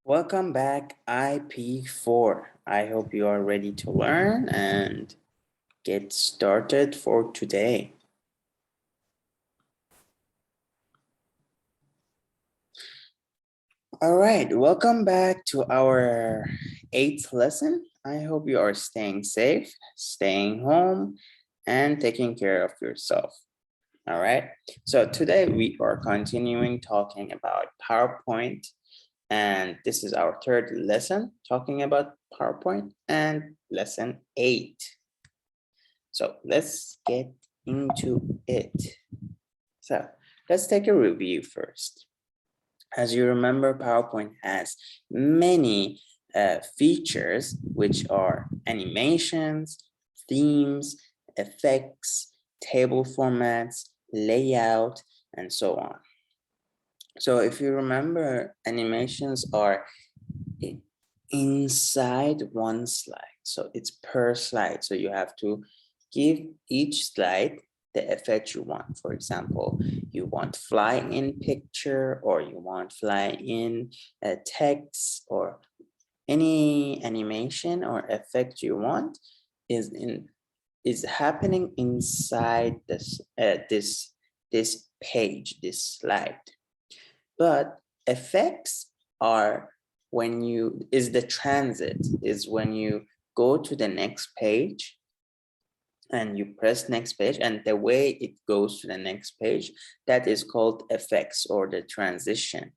Welcome back, IP4. I hope you are ready to learn and get started for today. All right, welcome back to our 8th lesson. I hope you are staying safe, staying home, and taking care of yourself. All right, so today we are continuing talking about PowerPoint. And this is our 3rd lesson talking about PowerPoint and lesson 8. So let's get into it. So let's take a review first. As you remember, PowerPoint has many features, which are animations, themes, effects, table formats, layout, and so on. So if you remember, animations are inside one slide. So it's per slide. So you have to give each slide the effect you want. For example, you want fly in picture, or you want fly in text, or any animation or effect you want is happening inside this this page, this slide. But effects are when the transit, is when you go to the next page and you press next page, and the way it goes to the next page, that is called effects, or the transition.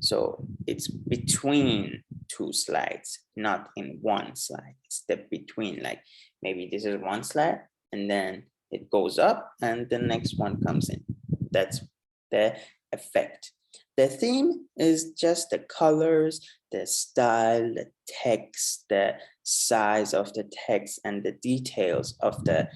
So it's between two slides, not in one slide. It's the between, like maybe this is one slide and then it goes up and the next one comes in. That's the effect. The theme is just the colors, the style, the text, the size of the text, and the details of the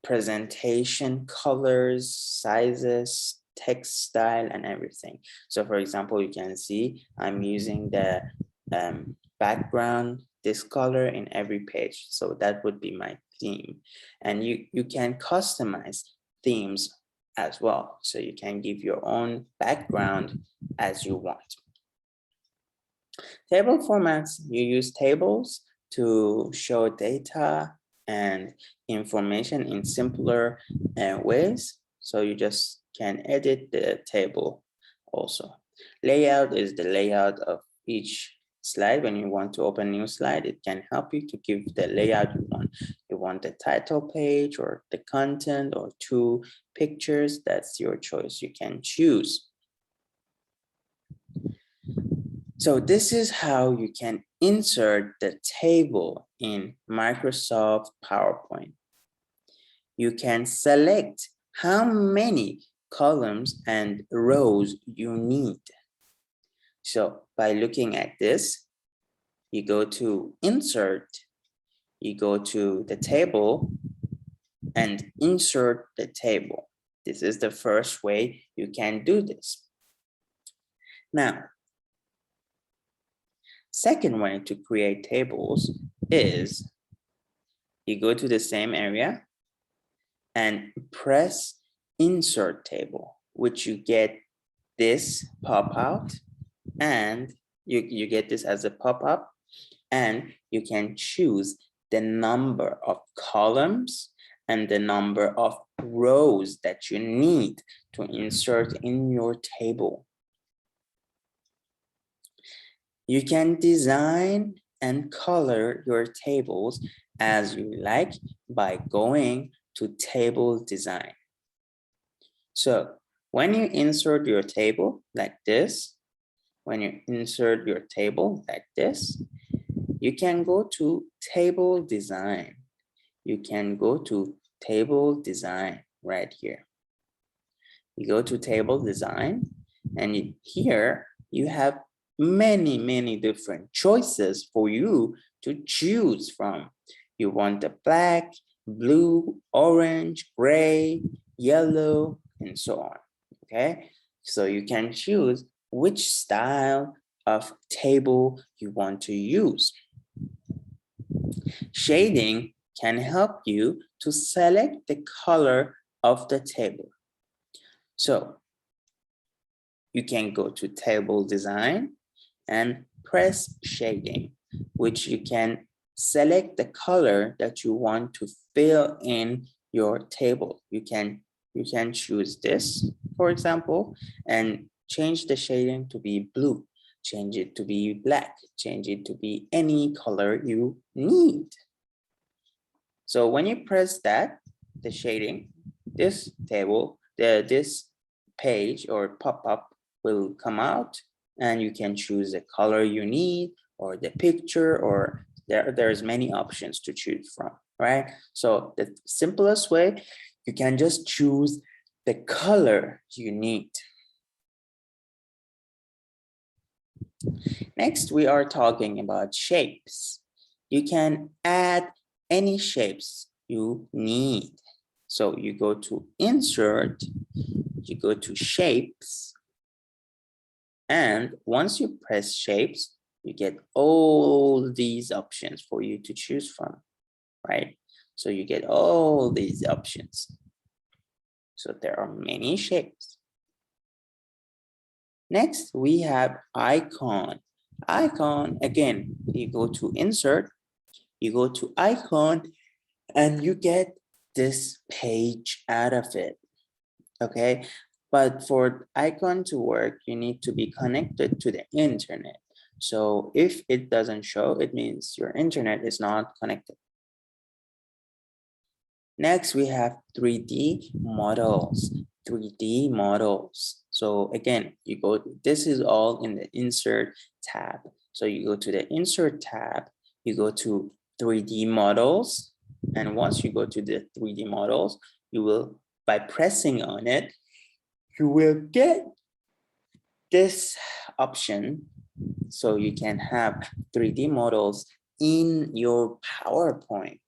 presentation, colors, sizes, text style, and everything. So for example, you can see I'm using the background, this color in every page. So that would be my theme. And you can customize themes as well. So you can give your own background as you want. Table formats, you use tables to show data and information in simpler ways. So you just can edit the table also. Layout is the layout of each slide. When you want to open a new slide, it can help you to give the layout you want. You want the title page or the content or 2 pictures, that's your choice. You can choose. So this is how you can insert the table in Microsoft PowerPoint. You can select how many columns and rows you need. So by looking at this, you go to Insert, you go to the table and insert the table. This is the first way you can do this. Now, second way to create tables is you go to the same area and press Insert Table, which you get this pop-out, and you get this as a pop-up, and you can choose the number of columns and the number of rows that you need to insert in your table. You can design and color your tables as you like by going to Table Design. So when you insert your table like this, you can go to Table Design. You can go to Table Design right here. You go to Table Design, and here you have many different choices for you to choose from. You want the black, blue, orange, gray, yellow, and so on. Okay, so you can choose which style of table you want to use. Shading can help you to select the color of the table. So you can go to Table Design and press shading, which you can select the color that you want to fill in your table. You can choose this, for example, and change the shading to be blue, change it to be black, change it to be any color you need. So when you press that, the shading, this table, this page or pop-up will come out, and you can choose the color you need or the picture, or there's many options to choose from, right? So the simplest way, you can just choose the color you need. Next, we are talking about shapes. You can add any shapes you need. So you go to Insert, you go to Shapes, and once you press Shapes, you get all these options for you to choose from, right? So you get all these options. So there are many shapes. Next, we have icon. Icon, again, you go to Insert, you go to Icon, and you get this page out of it, okay? But for icon to work, you need to be connected to the internet. So if it doesn't show, it means your internet is not connected. Next, we have 3D models. 3D models. So again, you go, this is all in the Insert tab. So you go to the Insert tab, you go to 3D models. And once you go to the 3D models, you will, by pressing on it, you will get this option. So you can have 3D models in your PowerPoint.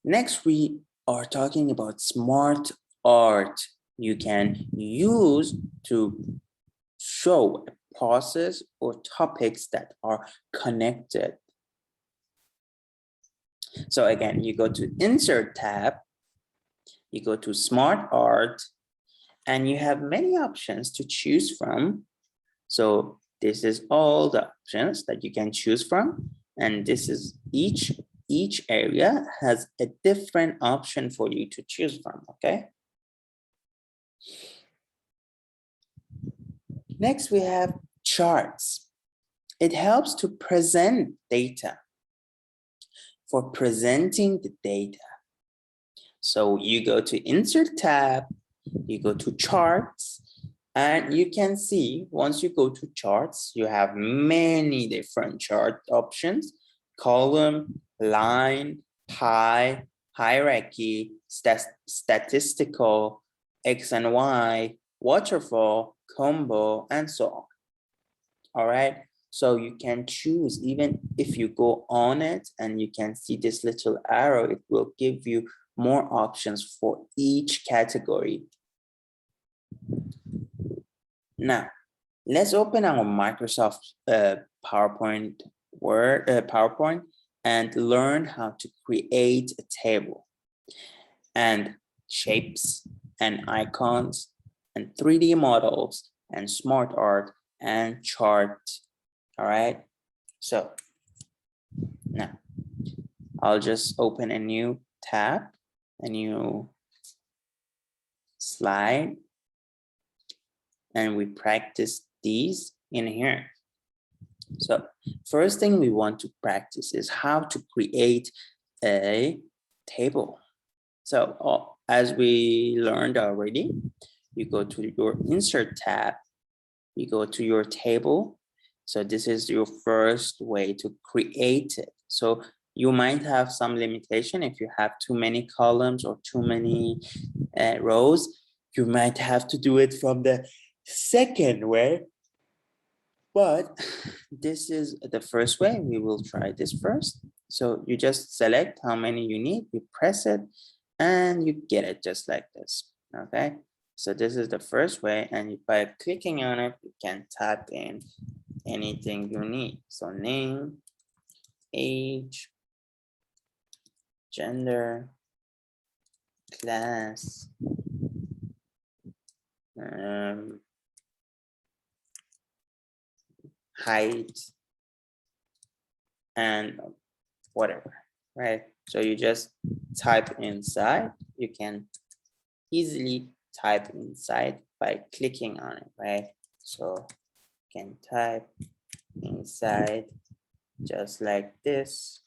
Next, we are talking about Smartart. You can use to show a process or topics that are connected. So again, you go to Insert tab, you go to Smartart, and you have many options to choose from. So this is all the options that you can choose from, and this is each area has a different option for you to choose from, okay? Next, we have charts. It helps to present data. For presenting the data, so you go to Insert tab, you go to Charts, and you can see once you go to Charts, you have many different chart options: column, line, pie, hierarchy, statistical, X and Y, waterfall, combo, and so on. All right. So you can choose, even if you go on it and you can see this little arrow, it will give you more options for each category. Now, let's open our Microsoft PowerPoint and learn how to create a table and shapes and icons and 3D models and Smartart and chart. All right, so now I'll just open a new tab, a new slide, and we practice these in here. So first thing we want to practice is how to create a table. So as we learned already, you go to your Insert tab, you go to your table. So this is your first way to create it. So you might have some limitation if you have too many columns or too many rows. You might have to do it from the second way, but this is the first way. We will try this first. So you just select how many you need, you press it, and you get it just like this, okay? So this is the first way, and by clicking on it, you can type in anything you need. So name, age, gender, class, height, and whatever, right? So you just type inside. You can easily type inside by clicking on it, right? So you can type inside just like this.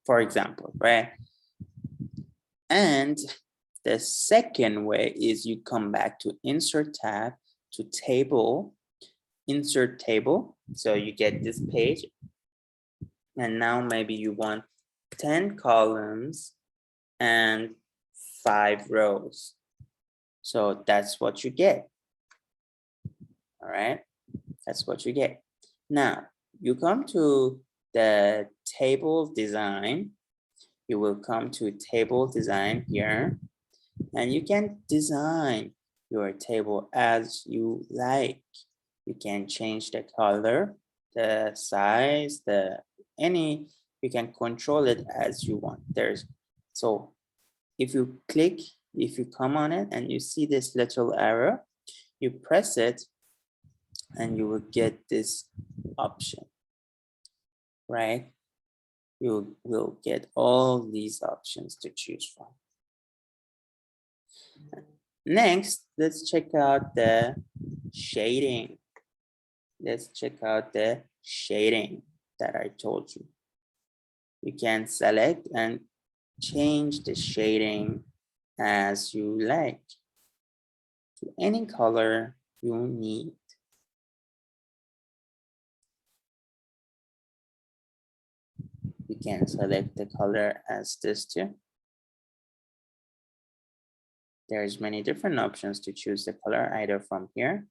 For example, right? And the second way is you come back to Insert tab, to Table, Insert Table. So you get this page. And now maybe you want 10 columns and 5 rows. So that's what you get. All right, that's what you get. Now you come to the table design. You will come to table design here, and you can design your table as you like. You can change the color, the size, you can control it as you want. So if you click, if you come on it and you see this little arrow, you press it and you will get this option, right? You will get all these options to choose from. Next, let's check out the shading. Let's check out the shading that I told you. You can select and change the shading as you like to any color you need. You can select the color as this too. There's many different options to choose the color, either from here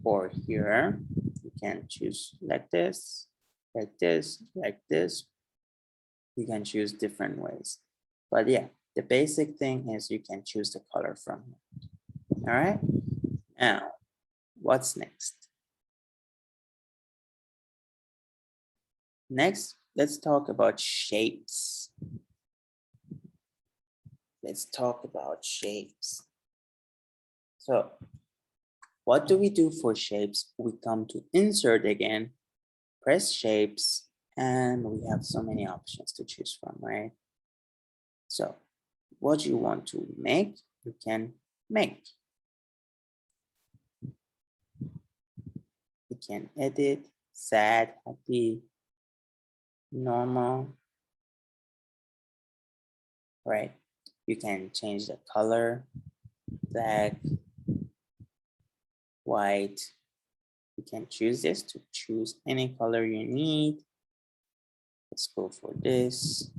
or here. You can choose like this, like this, like this. You can choose different ways. But yeah, the basic thing is you can choose the color from here. All right. Now, what's next? Next, let's talk about shapes. Let's talk about shapes. So, what do we do for shapes? We come to insert again, press shapes, and we have so many options to choose from, right? So, what you want to make, you can make. You can edit, sad, happy, normal, right? You can change the color, black, white. You can choose this to choose any color you need. Let's go for this,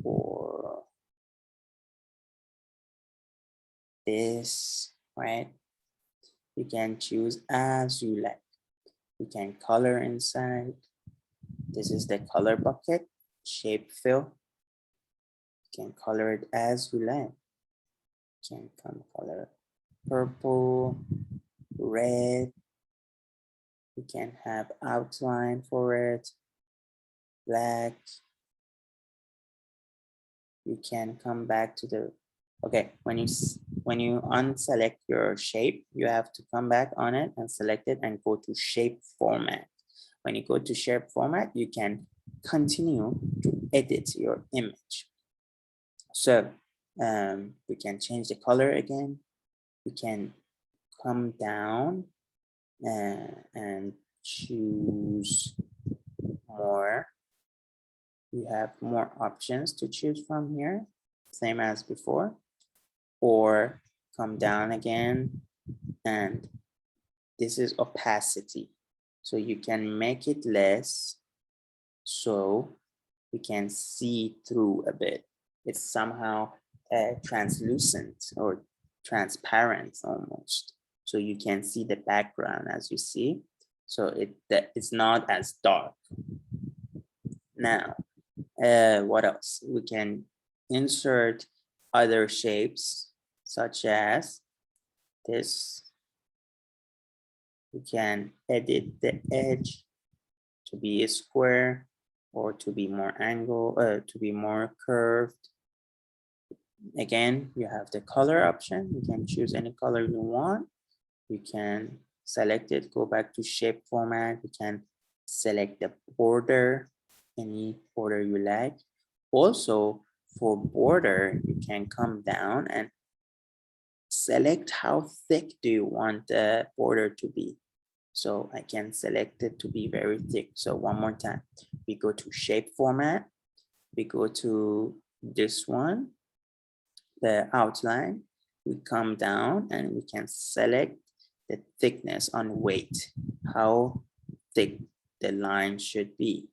or this, right? You can choose as you like. You can color inside. This is the color bucket, shape fill. You can color it as you like. You can color purple, red. You can have outline for it, black. You can come back to the, okay, when you unselect your shape, you have to come back on it and select it and go to shape format. When you go to shape format, you can continue to edit your image. So we can change the color again. We can come down and choose more. You have more options to choose from here, same as before, or come down again, and this is opacity. So you can make it less so we can see through a bit. It's somehow translucent or transparent almost. So you can see the background as you see. So it's not as dark. Now, what else? We can insert other shapes such as this. We can edit the edge to be a square or to be more angle, to be more curved. Again, you have the color option. You can choose any color you want. You can select it, go back to shape format. You can select the border, any border you like. Also, for border, you can come down and select how thick do you want the border to be. So I can select it to be very thick. So one more time, we go to shape format, we go to this one, the outline, we come down and we can select the thickness on weight, how thick the line should be.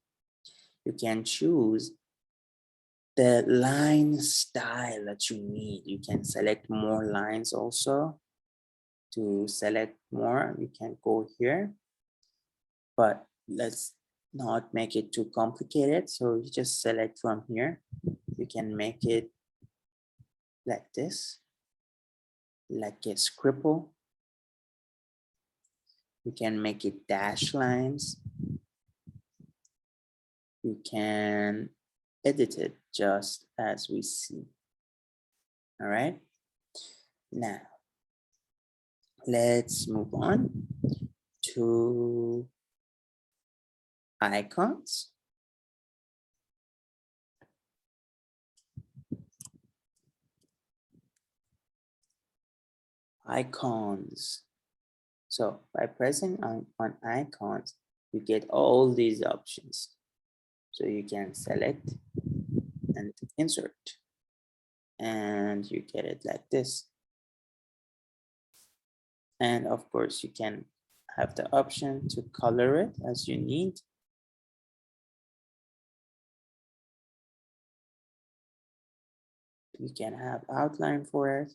You can choose the line style that you need. You can select more lines also. To select more, you can go here, but let's not make it too complicated. So you just select from here. You can make it like this, like a scribble. You can make it dash lines. You can edit it just as we see. All right. Now, let's move on to icons. Icons. So by pressing on icons, you get all these options. So you can select and insert, and you get it like this. And of course, you can have the option to color it as you need. You can have outline for it.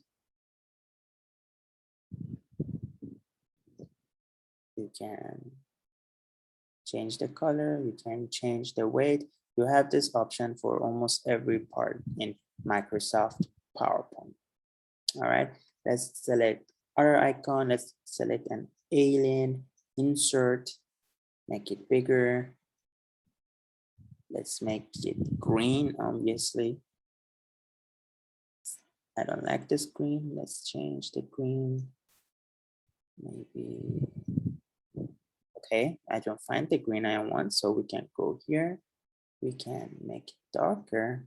You can change the color, you can change the weight. You have this option for almost every part in Microsoft PowerPoint. All right, let's select other icon. Let's select an alien, insert, make it bigger. Let's make it green, obviously. I don't like this green. Let's change the green. Maybe, okay, I don't find the green I want, so we can go here. We can make it darker.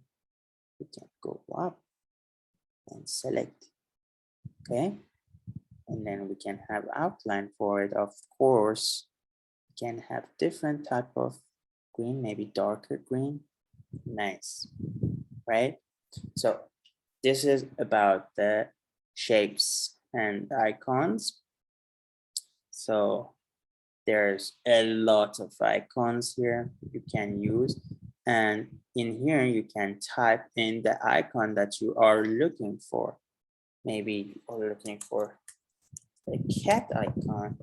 We can go up and select, okay? And then we can have outline for it. Of course, we can have different type of green, maybe darker green. Nice, right? So this is about the shapes and icons. So there's a lot of icons here you can use. And in here, you can type in the icon that you are looking for. Maybe you're looking for the cat icon.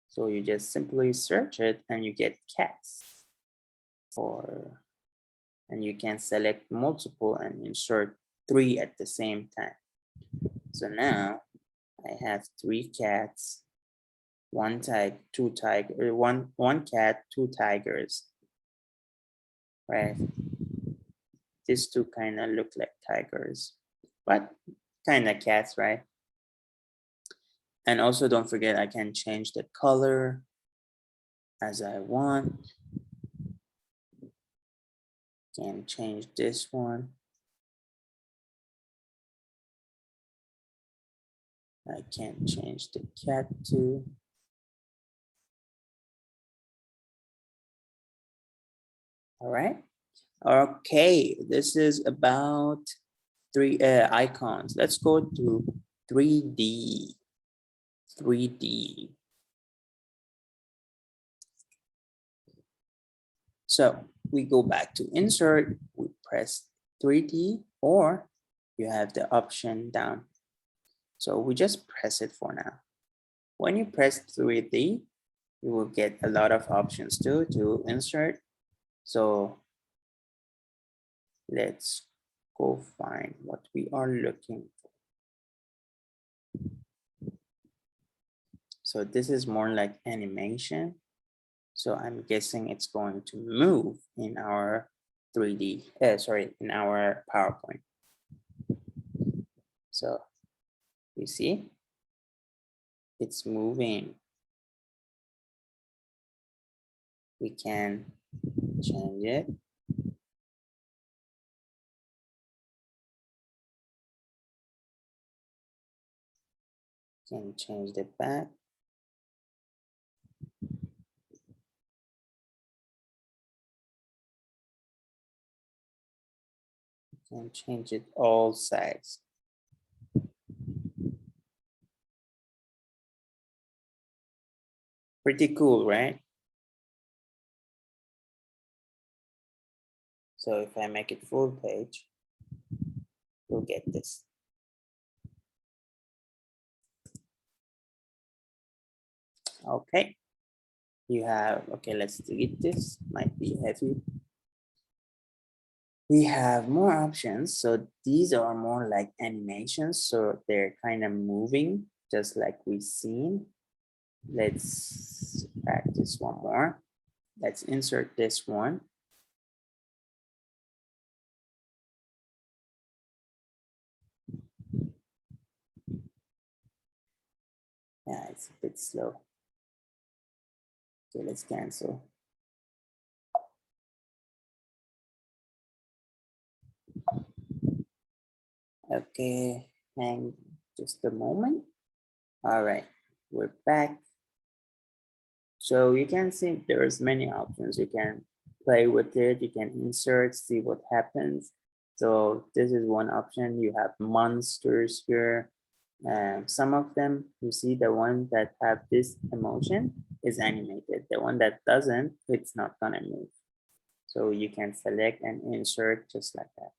So you just simply search it and you get cats. And you can select multiple and insert 3 at the same time. So now I have 3 cats, 1 tiger, 2 tiger, one cat, 2 tigers. Right? These 2 kind of look like tigers, but kind of cats, right? And also don't forget, I can change the color as I want. Can change this one. I can change the cat too. All right. Okay, this is about 3 icons. Let's go to 3D. 3D. So we go back to insert, we press 3D, or you have the option down. So we just press it for now. When you press 3D, you will get a lot of options too to insert. So let's go find what we are looking for. So this is more like animation. So I'm guessing it's going to move in our 3D, in our PowerPoint. So you see, it's moving. We can change it. Can change the back. Can change it all sides. Pretty cool, right? So if I make it full page, we'll get this. Okay. You have, okay, let's delete this, might be heavy. We have more options. So these are more like animations. So they're kind of moving, just like we've seen. Let's practice one more. Let's insert this one. Yeah, it's a bit slow. Okay, let's cancel. Okay, hang just a moment. All right, we're back. So you can see there's many options. You can play with it, you can insert, see what happens. So this is one option. You have monsters here. Some of them, you see the one that have this emotion is animated. The one that doesn't, it's not gonna move. So you can select and insert just like that.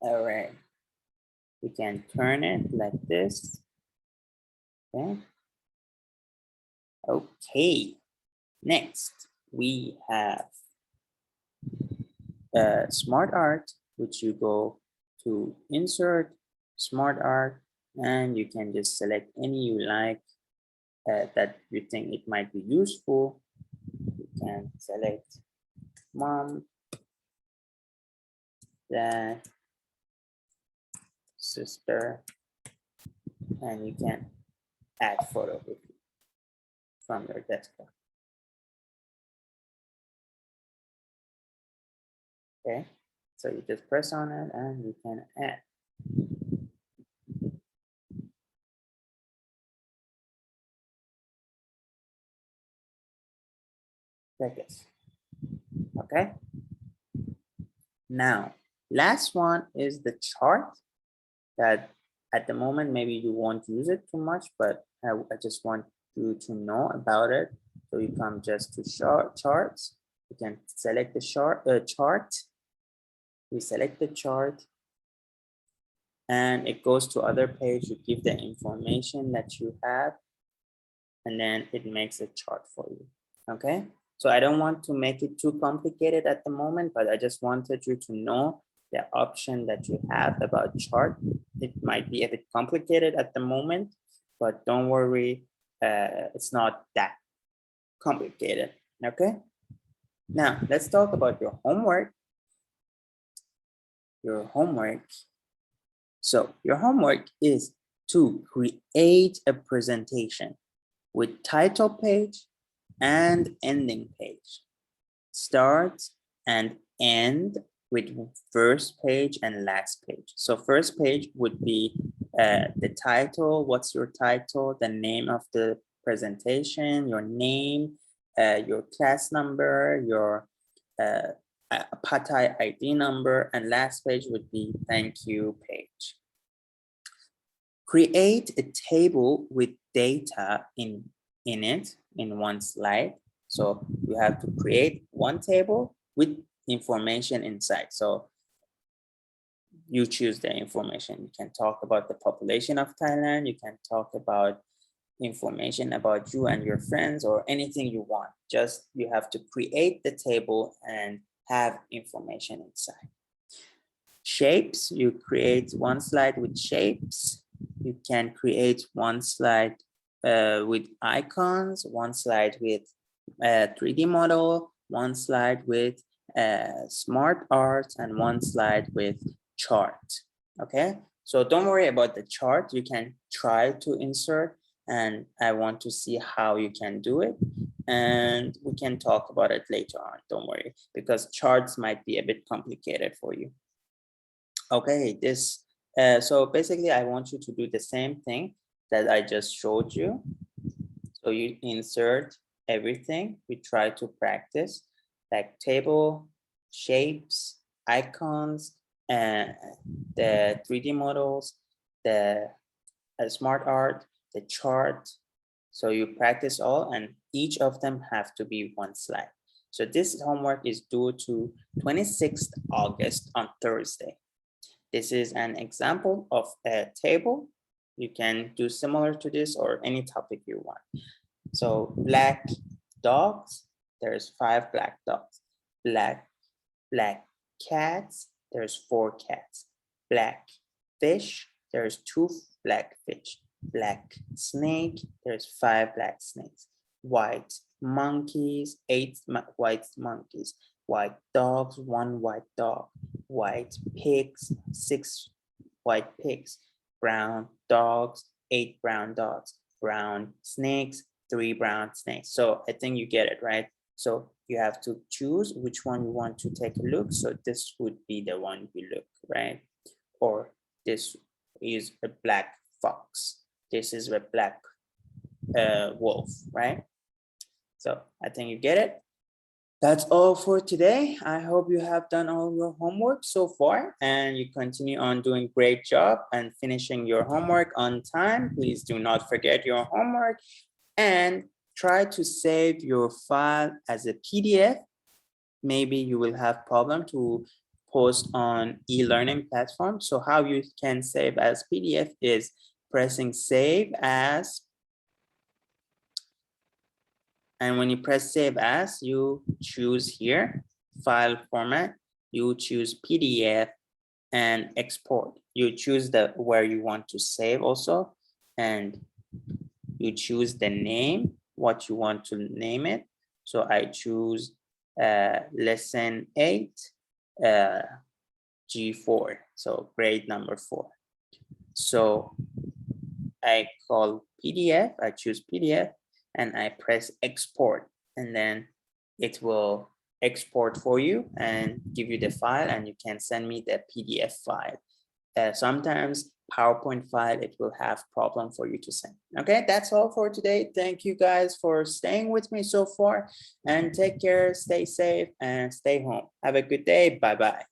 All right, we can turn it like this. Okay. Okay, next we have Smartart, which you go to insert Smartart, and you can just select any you like that you think it might be useful. You can select mom, dad, sister, and you can add photo with you from your desktop. Okay, so you just press on it and you can add. Like this. Okay. Now, last one is the chart that at the moment, maybe you won't use it too much, but I just want you to know about it. So you come just to charts. You can select the chart. We select the chart and it goes to other page. You give the information that you have and then it makes a chart for you. Okay. So I don't want to make it too complicated at the moment, but I just wanted you to know the option that you have about chart. It might be a bit complicated at the moment, but don't worry, it's not that complicated. Okay. Now let's talk about your homework. So your homework is to create a presentation with title page and ending page. Start and end with first page and last page. So first page would be the title. What's your title? The name of the presentation, your name, your class number, your Patai ID number, and last page would be thank you page. Create a table with data in it in one slide. So you have to create one table with information inside. So you choose the information. You can talk about the population of Thailand. You can talk about information about you and your friends or anything you want. Just you have to create the table and have information inside. Shapes, you create one slide with shapes. You can create one slide with icons, one slide with a 3D model, one slide with Smartart, and one slide with chart. Okay, so don't worry about the chart. You can try to insert, and I want to see how you can do it, and we can talk about it later on. Don't worry, because charts might be a bit complicated for you. Okay, this so basically I want you to do the same thing that I just showed you. So you insert everything. We try to practice like table, shapes, icons, and the 3D models, the Smartart, the chart. So you practice all, and each of them have to be one slide. So this homework is due to 26th August on Thursday. This is an example of a table. You can do similar to this or any topic you want. So black dogs, there's 5 black dogs. Black cats, there's 4 cats. Black fish, there's 2 black fish. Black snake, there's 5 black snakes. White monkeys, 8 white monkeys. White dogs, 1 white dog. White pigs, 6 white pigs. Brown dogs, 8 brown dogs. Brown snakes, 3 brown snakes. So I think you get it, right? So you have to choose which one you want to take a look. So this would be the one you look, right? Or this is a black fox. This is a black wolf, right? So I think you get it. That's all for today. I hope you have done all your homework so far and you continue on doing great job and finishing your homework on time. Please do not forget your homework and try to save your file as a PDF. Maybe you will have problem to post on e-learning platform. So how you can save as PDF is pressing save as. And when you press save as, you choose here, file format, you choose PDF and export. You choose where you want to save also, and you choose the name, what you want to name it. So I choose lesson 8, G4, so grade number 4. So I call PDF, I choose PDF, and I press export, and then it will export for you and give you the file, and you can send me the PDF file. Sometimes PowerPoint file, it will have problem for you to send. Okay, that's all for today. Thank you guys for staying with me so far, and take care, stay safe, and stay home. Have a good day. Bye-bye.